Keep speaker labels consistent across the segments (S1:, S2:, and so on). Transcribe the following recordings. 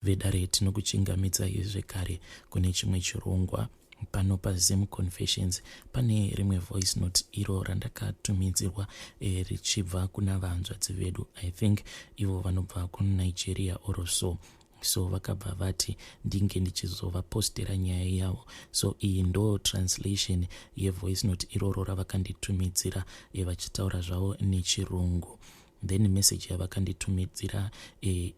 S1: vedare tinokuchingamidzai zvekare kune chimwe chirongwa pano paZim Confessions. Pane rimwe voice note iro randakatumidzirwa richibva kuna vahanzvadzi vedu, I think ivo vanobva kuNigeria or so vakabva vati ndinge ndichizovapostera nyaya yavo. So iyi ndo translation yevoice note iroro ravakanditumidzira vachitaura zvavo nechirungu. Then message yavakanditumidzira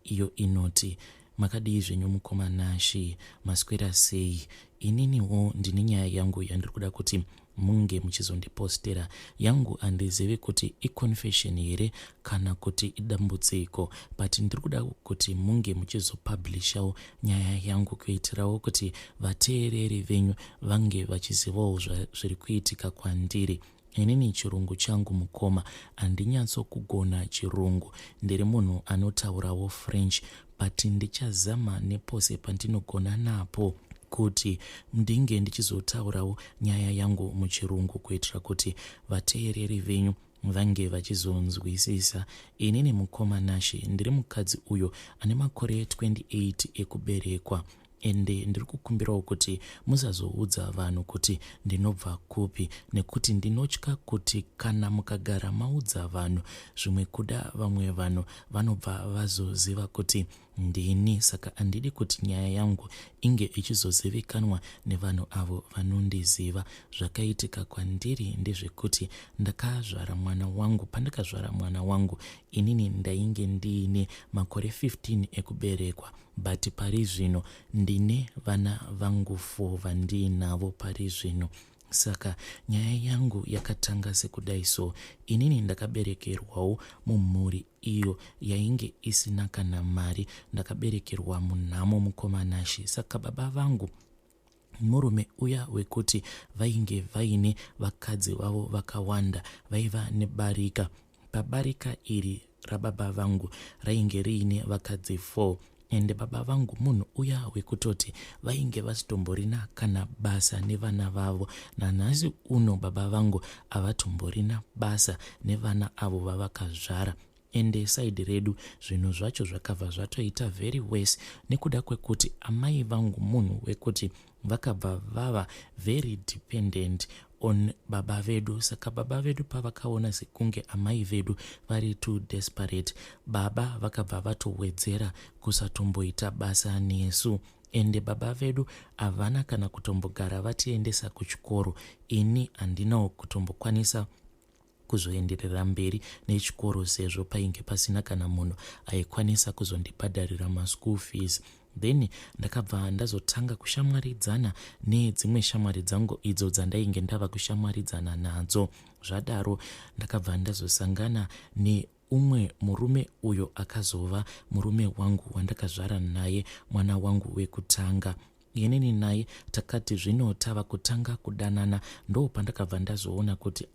S1: iyo inoti: makadii zvenyu mukoma Shi, maswera sei? Ininiwo ndine nyaya yangu yandiri kuda kuti munge muchizondipostera. Yangu handizivi kuti iconfession here kana kuti idambudziko, but ndiri kuda kuti munge muchizopublishawo nyaya yangu kuitirawo kuti vateereri venyu vange vachizivawo zviri kuitika kwandiri. Inini chirungu changu mukoma handinyatsokugona chirungu, ndiri munhu anotaurawo French, but ndichazama nepose pandinogona napo kuti ndinge ndichizotaurawo nyaya yangu muchirungu kuitira kuti vateereri venyu vange vachizonzwisisa. Inini mukoma Shi ndiri mukadzi uyo ane makore 28 ekuberekwa, ende ndiri kukumbirawo kuti musazoudza vanhu kuti ndinobva kupi, nekuti ndinotya kuti kana mukagara maudza vanhu zvimwe kuda vamwe vanhu vanobva vazoziva kuti ndini. Saka handidi kuti nyaya yangu inge ichizozivikanwa nevanhu avo vanondiziva. Zvakaitika kwandiri ndezvekuti ndakazvara mwana wangu. Pandakazvara mwana wangu inini ndainge ndiine makore 15 ekuberekwa, but pari zvino ndine vana vangu 4 vandiinavo pari zvino. Saka nyaya yangu yakatanga sekudai. So inini ndakaberekerwawo mumhuri iyo yainge isina kana mari, ndakaberekerwa munhamo mukoma Shi. Saka baba vangu murume uya wekuti vainge vaine vakadzi vavo vakawanda, vaiva nebarika. Pabarika iri rababa vangu rainge riine vakadzi 4, ende baba vangu munhu uya wekutoti vainge vasitomborina kana basa nevana vavo. Nanhasi uno baba vangu avatomborina basa nevana avo vavakazvara. Ende saidi redu zvinhu zvacho zvakabva zvatoita very worse nekuda kwekuti amai vangu munhu wekuti vakabva vava very dependent on baba vedu. Saka baba vedu pavakaona sekunge amai vedu vari too desperate, baba vakabva vatowedzera kusatomboita basa nesu. Ende baba vedu havana kana kutombogara vatiendesa kuchikoro. Ini handinawo kutombokwanisa kuzoenderera mberi nechikoro sezvo painge pasina kana munhu aikwanisa kuzondibhadharira maschool fees. Then ndakabva ndazotanga kushamwaridzana nedzimwe shamwari dzangu idzo dzandainge ndava kushamwaridzana nadzo. Zvadaro ndakabva ndazosangana neumwe murume uyo akazova murume wangu wandakazvara naye mwana wangu wekutanga. Inini naye takati zvino tava kutanga kudanana. Ndo pandakabva ndazoona kuti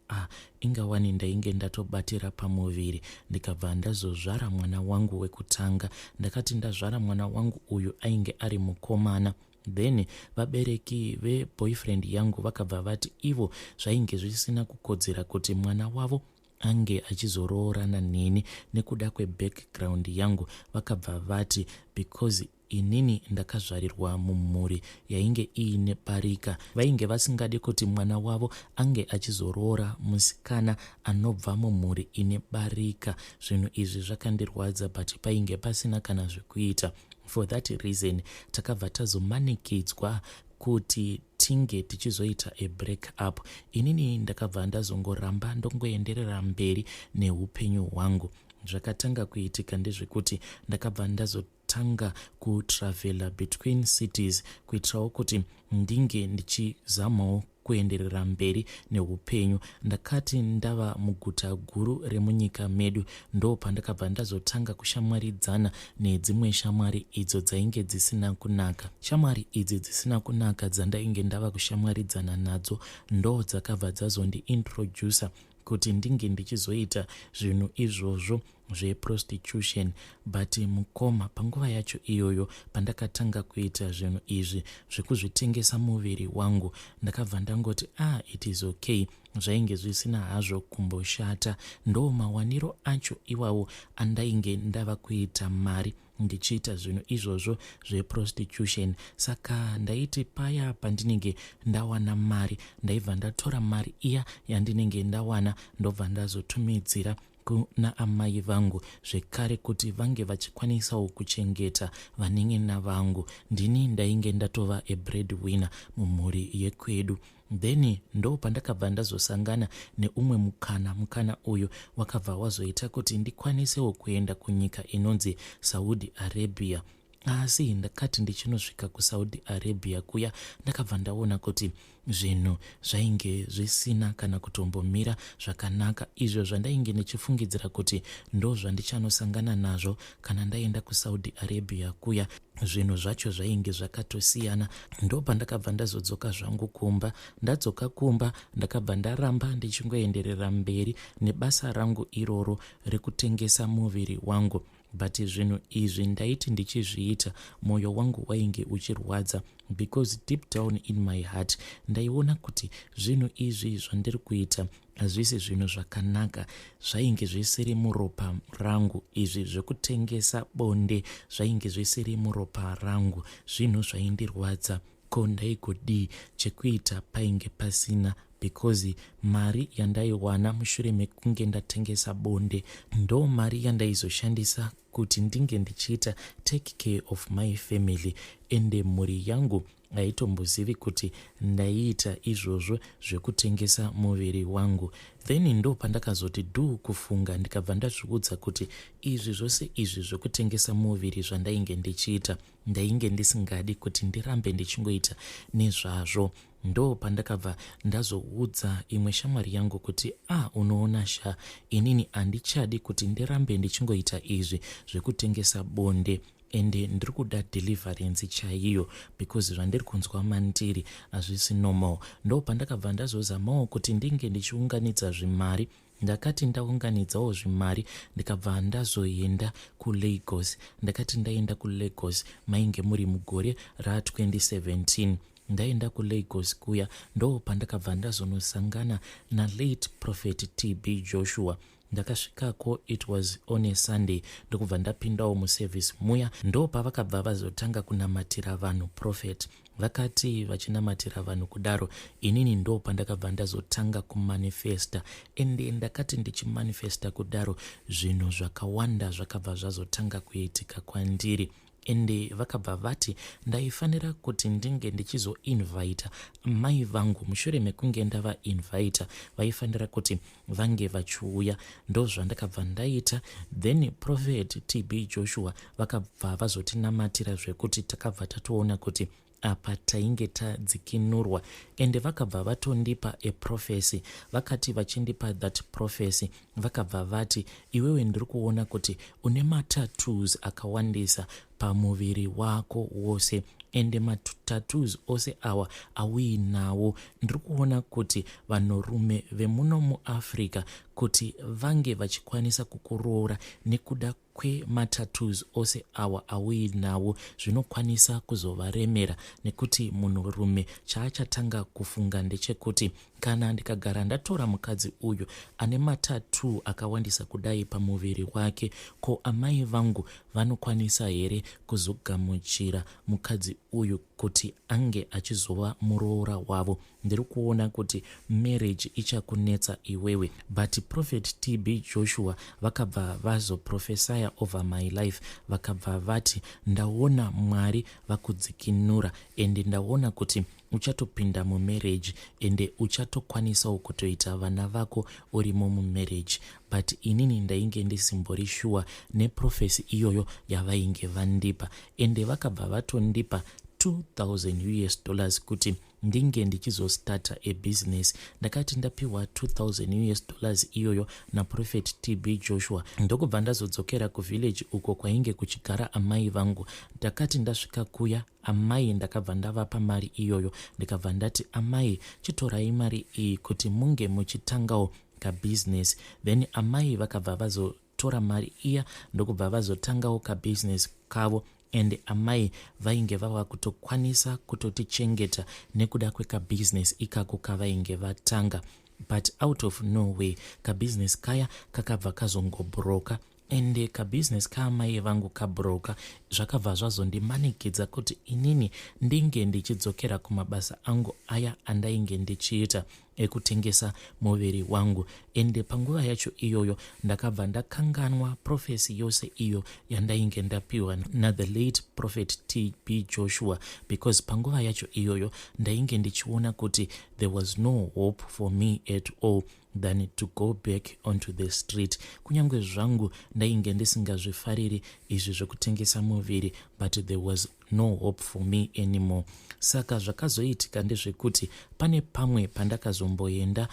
S1: ingawani ndainge ndatobatira pamuviri, ndikabva ndazozvara mwana wangu wekutanga. Ndakati ndazvara mwana wangu uyu ainge ari mukomana. Then vabereki veboyfriend yangu vakabva vati ivo zvainge zvisina kukodzera kuti mwana wavo ange achizoroorana neni nekuda kwebackground yangu. Vakabva vati because inini ndakazvarirwa mumhuri yainge iine barika, vainge vasingadi kuti mwana wavo ange achizoroora musikana anobva mumhuri ine barika. Zvinhu izvi zvakandirwadza, but painge pasina kana zvekuita. For that reason takabva tazomanikidzwa kuti tinge tichizoita break up. Inini ndakabva ndazongoramba ndongoenderera mberi neupenyu hwangu. Zvakatanga kuitika ndezvekuti ndakabva ndazotanga kutravela between cities kuitirawo kuti ndinge ndichizamawo kuenderera mberi neupenyu. Ndakati ndava muguta guru remunyika medu ndo pandakabva ndazotanga kushamwaridzana nedzimwe shamwari idzo dzainge dzisina kunaka. Shamwari idzi dzisina kunaka dzandainge ndava kushamwaridzana nadzo ndo dzakabva dzazondiintroducer kuti ndinge ndichizoita zvinhu izvozvo zveprostitution. But mukoma panguva yacho iyoyo pandakatanga kuita zvinhu izvi zvekuzvitengesa muviri wangu, ndakabva ndangoti it is okay. Zvainge zvisina hazvo kumboshata. Ndo mawaniro acho iwawo andainge ndava kuita mari ndichiita zvinhu izvozvo zveprostitution. Saka ndaiti paya pandinenge ndawana mari ndaibva ndatora mari iya yandinenge ndawana ndobva ndazotumidzira kuna amai vangu zvekare kuti vange vachikwanisawo kuchengeta vanen'ena vangu. Ndini ndainge ndatova breadwinner mumhuri yekwedu. Then ndo pandakabva ndazosangana neumwe mukana uyu wakabva wazoita kuti ndikwanisewo kuenda kunyika inonzi Saudi Arabia. Asi ndakati ndichinosvika kuSaudi Arabia kuya ndakabva ndaona kuti zvinhu zvainge zvisina kana kutombomira zvakanaka, izvo zvandainge ndichifungidzira kuti ndo zvandichanosangana nazvo kana ndaenda kuSaudi Arabia kuya. Zvinhu zvacho zvainge zvakatosiyana. Ndo pandakabva ndazodzoka zvangu kumba. Ndadzoka kumba ndakabva ndaramba ndichingoenderera mberi nebasa rangu iroro rekutengesa muviri wangu. But zvinhu izvi ndaiti ndichizviita mwoyo wangu wainge uchirwadza, because deep down in my heart ndaiona kuti zvinhu izvi zvandiri kuita hazvisi zvinhu zvakanaka, zvainge zvisiri muropa rangu. Izvi zvekutengesa bonde zvainge zvisiri muropa rangu, zvinhu zvaindirwadza. Ko ndaigodii? Chekuita painge pasina, because mari yandaiwana mushure mekunge ndatengesa bonde ndo mari yandaizoshandisa kuti ndinge ndichiita take care of my family, ende mhuri yangu haitombozivi kuti ndaiita izvozvo zvekutengesa muviri wangu. Then ndo pandakazoti kufunga ndikabva ndazviudza kuti izvi zvose izvi zvekutengesa muviri zvandainge ndichiita ndainge ndisingadi kuti ndirambe ndichingoita nezvazvo. Ndo pandakabva ndazoudza imwe shamwari yangu kuti unoona Sha, inini handichadi kuti ndirambe ndichingoita izvi zvekutengesa bonde, ende ndiri kuda deliverance chaiyo, because zvandiri kunzwa mandiri hazvisi normal. Ndo pandakabva ndazozamawo kuti ndinge ndichiunganidza zvimari. Ndakati ndaunganidzawo zvimari ndikabva ndazoenda kuLagos. Ndakati ndaenda kuLagos mainge muri mugore ra2017. Ndaenda kuLagos kuya ndo pandakabva ndazonosangana late Prophet TB Joshua. Ndakasvikako, it was on a Sunday, ndokubva ndapindawo muservice muya. Ndo pavakabva vazotanga kunamatira vanhu Prophet. Vakati vachinamatira vanhu kudaro, inini ndo pandakabva ndazotanga kumanifesta. Ende ndakati ndichimanifesta kudaro, zvinhu zvakawanda zvakabva zvazotanga kuitika kwandiri. Ende vakabva vati ndaifanira kuti ndinge ndichizoinvita mai vangu. Mushure mekunge ndavainvita vaifanira kuti vange vachiuya. Ndo zvandakabva ndaita. Then Prophet TB Joshua vakabva vazotinamatira zvekuti takabva tatoona kuti apa tainge tadzikinurwa, ende vakabva vatondipa prophecy. Vakati vachindipa that prophecy vakabva vati, iwewe ndiri kuona kuti une matattoos akawandisa pamuviri wako wose, ende matattoos ose awa auinawo. Ndiri kuona kuti vanhurume vemuno muAfrica kuti vange vachikwanisa kukuroora nekuda kwematattoos ose awa auinawo zvinokwanisa kuzovaremera, nekuti munhurume chaachatanga kufunga ndechekuti kana ndikagara ndatora mukadzi uyu ane matattoo akawandisa kudai pamuviri wake, ko amai vangu vanokwanisa here kuzogamuchira mukadzi uyu kuti ange achizova muroora wavo? Ndiri kuona kuti marriage ichakunetsa iwewe. But Prophet TB Joshua vakabva vazoprofesaya over my life. Vakabva vati ndaona Mwari vakudzikinura, ende ndaona kuti uchatopinda mumarriage ende uchatokwanisawo kutoita vana vako urimo mumarriage. But inini ndainge ndisimbori sure neprofesi iyoyo yavainge vandipa, ende vakabva vatondipa $2,000 kuti ndinge ndichizostata business. Ndakati ndapiwa $2,000 iyoyo naProphet TB Joshua ndokubva ndazodzokera kuvillage uko kwainge kuchigara amai vangu. Ndakati ndasvika kuya amai ndakabva ndavapa mari iyoyo, ndikabva ndati amai chitorai mari iyi kuti munge muchitangawo kabusiness. Then amai vakabva vazotora mari iya ndokubva vazotangawo kabusiness kavo, ende amai vainge vava kutokwanisa kutotichengeta nekuda kwekabusiness ikako kavainge vatanga. But out of nowhere kabusiness kaya kakabva kazongobroka, ende kabusiness kaamai vangu kabroka zvakabva zvazondimanikidza kuti inini ndinge ndichidzokera kumabasa angu aya andainge ndichiita ekutengesa muviri wangu. Ende panguva yacho iyoyo ndakabva ndakanganwa profesi yose iyo yandainge ndapiwa nathe late prophet TB Joshua, because panguva yacho iyoyo ndainge ndichiona kuti there was no hope for me at all than to go back onto the street. Kunyange zvangu ndainge ndisingazvifariri izvi zvekutengesa muviri, but there was no hope for me anymore. Saka zvakazoitika ndezvekuti pane pamwe pandakazomboenda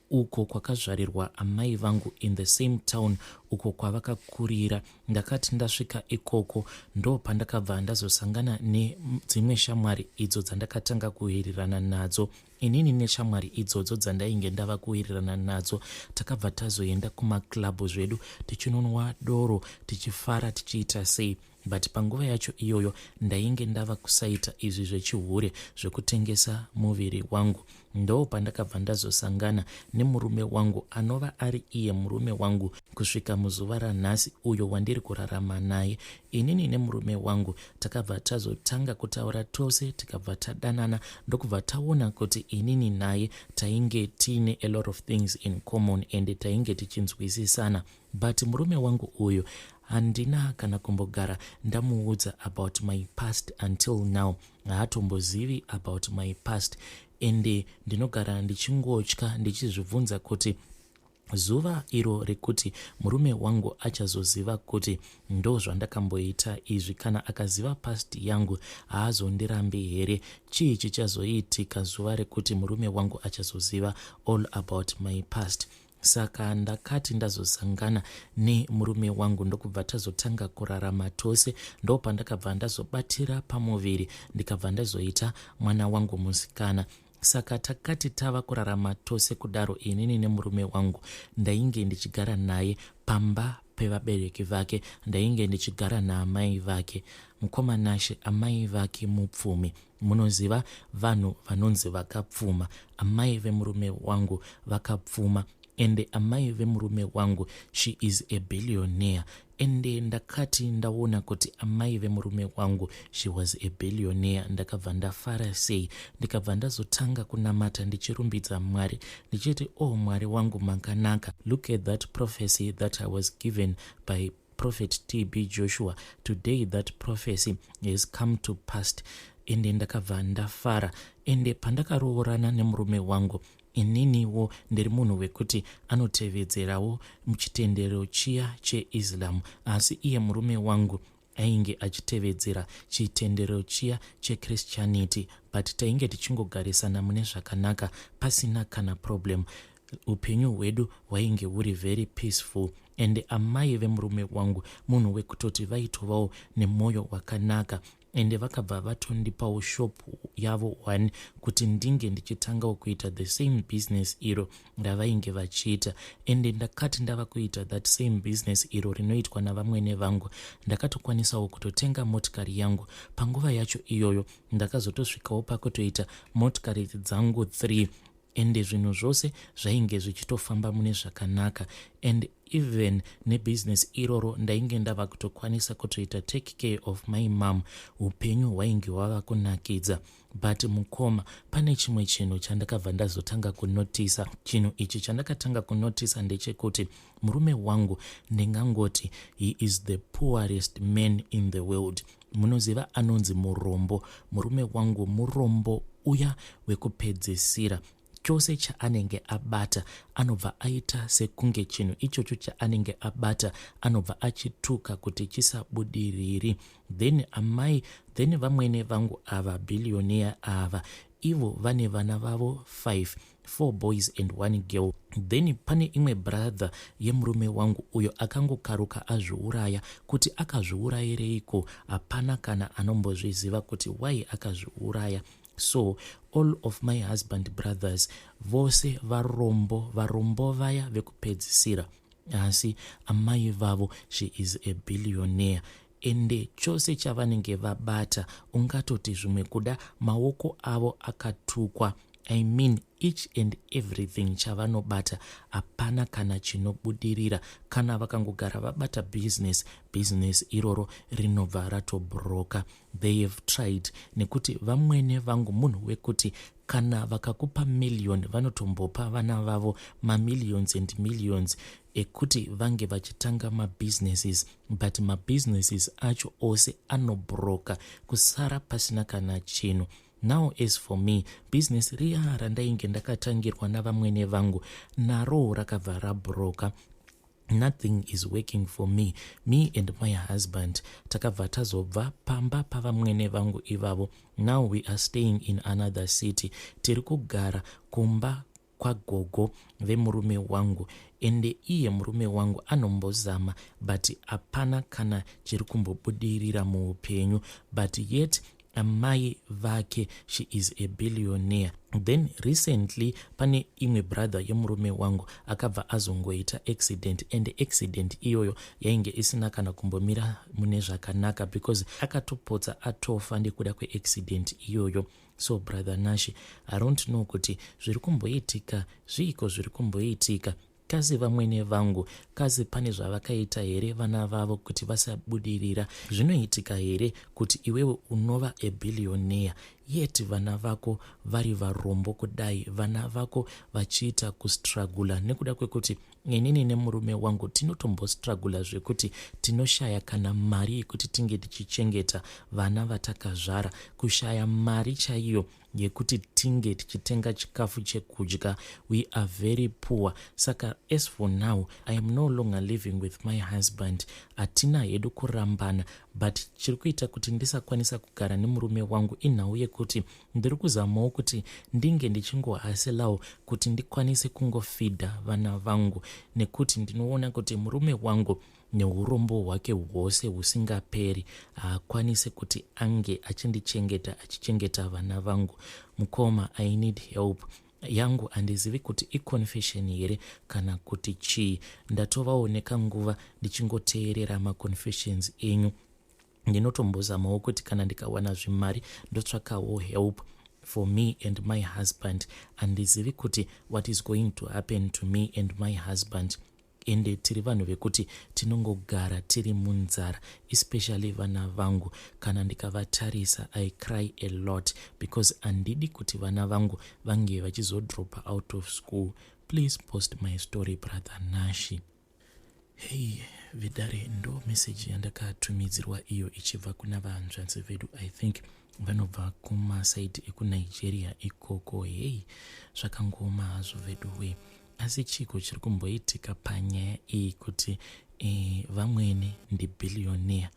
S1: uko kwakazvarirwa amai vangu in the same town uko kwavakakurira. Ndakati ndasvika ikoko ndo pandakabva ndazosangana nedzimwe shamwari idzo dzandakatanga kuwirirana nadzo. Inini neshamwari idzodzo dzandainge ndava kuwirirana nadzo takabva tazoenda kumaklabhu zvedu tichinonwa doro tichifara tichiita sei. But panguva yacho iyoyo ndainge ndava kusaita izvi zvechihure zvekutengesa muviri wangu. Ndo pandakabva ndazosangana nemurume wangu anova ari iye murume wangu kusvika muzuva ranhasi, uyo wandiri kurarama naye. Inini nemurume wangu takabva tazotanga kutaura tose, tikabva tadanana, ndokubva taona kuti inini naye tainge tiine a lot of things in common and tainge tichinzwisisana. But murume wangu uyu handina kana kumbogara ndamuudza about my past until now. Haatombozivi about my past, ende ndinogara ndichingotya ndichizvibvunza kuti zuva iro rekuti murume wangu achazoziva kuti ndo zvandakamboita izvi, kana akaziva past yangu haazondirambi here? Chii chichazoitika zuva rekuti murume wangu achazoziva all about my past? Saka ndakati ndazosangana nemurume wangu ndokubva tazotanga kurarama tose. Ndo pandakabva ndazobatira pamuviri ndikabva ndazoita mwana wangu musikana. Saka takati tava kurarama tose kudaro, inini nemurume wangu ndainge ndichigara naye pamba pevabereki vake, ndainge ndichigara naamai vake. Mukomanashe amai vake mupfumi. Munoziva vanhu vanonzi vakapfuma. Amai vemurume wangu vakapfuma, ende amai vemurume wangu she is a billionaire. Ende ndakati ndaona kuti amai vemurume wangu she was a billionaire, ndakabva ndafara sei. Ndikabva ndazotanga kunamata ndichirumbidza Mwari ndichiti, oh Mwari wangu makanaka, look at that prophecy that I was given by prophet TB Joshua. Today that prophecy has come to pass. Ende ndakabva ndafara. Ende pandakaroorana nemurume wangu, ininiwo ndiri munhu wekuti anotevedzerawo muchitendero chiya cheIslam, asi iye murume wangu ainge achitevedzera chitendero chiya cheChristianity. But tainge tichingogarisana mune zvakanaka pasina kana problem. Upenyu hwedu hwainge huri very peaceful. Ende amai vemurume wangu munhu wekutoti vaitovawo nemwoyo wakanaka. Ende vakabva vatondipawo shop yavo 1 kuti ndinge ndichitangawo kuita the same business iro ravainge vachiita. Ende ndakati ndava kuita that same business iro rinoitwa navamwene vangu, ndakatokwanisawo kutotenga motikari yangu. Panguva yacho iyoyo ndakazotosvikawo pakutoita motikari dzangu 3. Ende zvinhu zvose zvainge zvichitofamba mune zvakanaka. And even nebusiness iroro ndainge ndava kutokwanisa kutoita take care of my mom. Upenyu hwainge hwava kunakidza. But mukoma, pane chimwe chinhu chandakabva ndazotanga kunotisa. Chinhu ichi chandakatanga kunotisa ndechekuti murume wangu ndingangoti he is the poorest man in the world. Munoziva anonzi murombo. Murume wangu murombo uya wekupedzisira. Chose chaanenge abata anobva aita sekunge chinhu ichocho chaanenge abata anobva achituka kuti chisabudiriri. Then vamwene vangu ava billionaire ava, ivo vane vana vavo 4 boys and 1 girl. Then pane imwe brother yemurume wangu uyo akangokaruka azviuraya. Kuti akazviurayireiko hapana kana anombozviziva kuti why akazviuraya. So all of my husband brothers vose varombo vaya vekupedzisira, asi amai vavo she is a billionaire. Ende chose chavanenge vabata ungatoti zvimwe kuda maoko avo akatukwa. I mean each and everything chavanobata hapana kana chinobudirira kana vakangogara vabata business iroro rinobva ratobroka. They have tried, nekuti vamwene vangu munhu wekuti kana vakakupa million vanotombopa vana vavo millions and millions ekuti vange vachitanga mabusinesses, but mabusinesses acho ose anobroka kusara pasina kana chinhu. Now as for me, business riya randainge ndakatangirwa navamwene vangu naro rakabva rabroka. Nothing is working for me and my husband takabva tazobva pamba pavamwene vangu ivavo. Now we are staying in another city. Tiri kugara kumba kwagogo vemurume wangu, ende iye murume wangu anombozama but hapana kana chiri kumbobudirira muupenyu, but yet amai vake, she is a billionaire. Then recently pane imwe brother yemurume wangu akabva azongoita accident, and accident iyoyo yainge isina kana kumbomira mune zvakanaka because akatopotsa atofa ndekuda kweaccident iyoyo. So brother Nashi, I don't know kuti zviri kumboitika zviiko zviri kumboitika. Kazi vamwene vangu, kazi pane zvavakaita here vana vavo kuti vasabudirira? Zvinoitika here kuti iwewe unova a billionaire yet vana vako vari varombo kudai, vana vako vachiita kustragula nekuda kwekuti inini nemurume wangu tinotombostragula zvekuti tinoshaya kana mari yekuti tinge tichichengeta vana vatakazvara, kushaya mari chaiyo yekuti tinge tichitenga chikafu chekudya. We are very poor. Saka as for now, I am no longer living with my husband. Atina hedu kurambana, but chiri kuita kuti ndisakwanisa kugara nemurume wangu inhau yekuti ndiri kuzamawo kuti ndinge ndichingohaselawo kuti ndikwanise kungofidha vana vangu, nekuti ndinoona kuti murume wangu neurombo hwake hwose husingaperi haakwanise kuti ange achichengeta vana vangu. Mukoma, I need help yangu handizivi kuti iconfession here kana kuti chii. Ndatovaoneka nguva ndichingoteerera maconfessions enyu. Ndinotombozamawo kuti kana ndikawana zvimari ndotsvakawo help for me and my husband. Handizivi kuti what is going to happen to me and my husband. Ende tiri vanhu vekuti tinongogara tiri munzara, especially vana vangu. Kana ndikavatarisa I cry a lot because handidi kuti vana vangu vange vachizodropa out of school. Please post my story brother Nashi. Hey vidare, ndo message yandakatumidzirwa iyo ichibva kuna vahanzvanzi vedu. I think vanobva kumasaidi ekunigeria ikoko. Hey, zvakangoma hazvo vedu we. Asi chiko chiri kumboitika panyaya iyi kuti vamwene ndi billionaire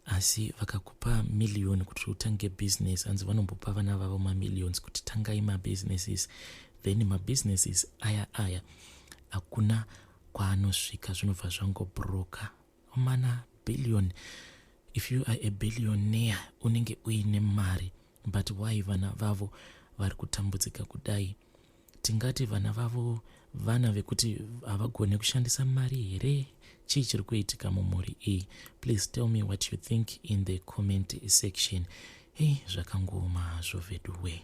S1: asi vakakupa million kuti utange business, hanzi vanombopa vana vavo millions kuti tangai mabusinesses, then mabusinesses aya hakuna kwaanosvika, zvinobva zvangobroka. Mana billion, if you are a billionaire unenge uine mari, but why vana vavo vari kutambudzika kudai? Tingati vana vavo vana vekuti havagone kushandisa mari here? Chii chiri kuitika mumhuri iyi? Please tell me what you think in the comment section. Hey, zvakangoma hazvo vedu we.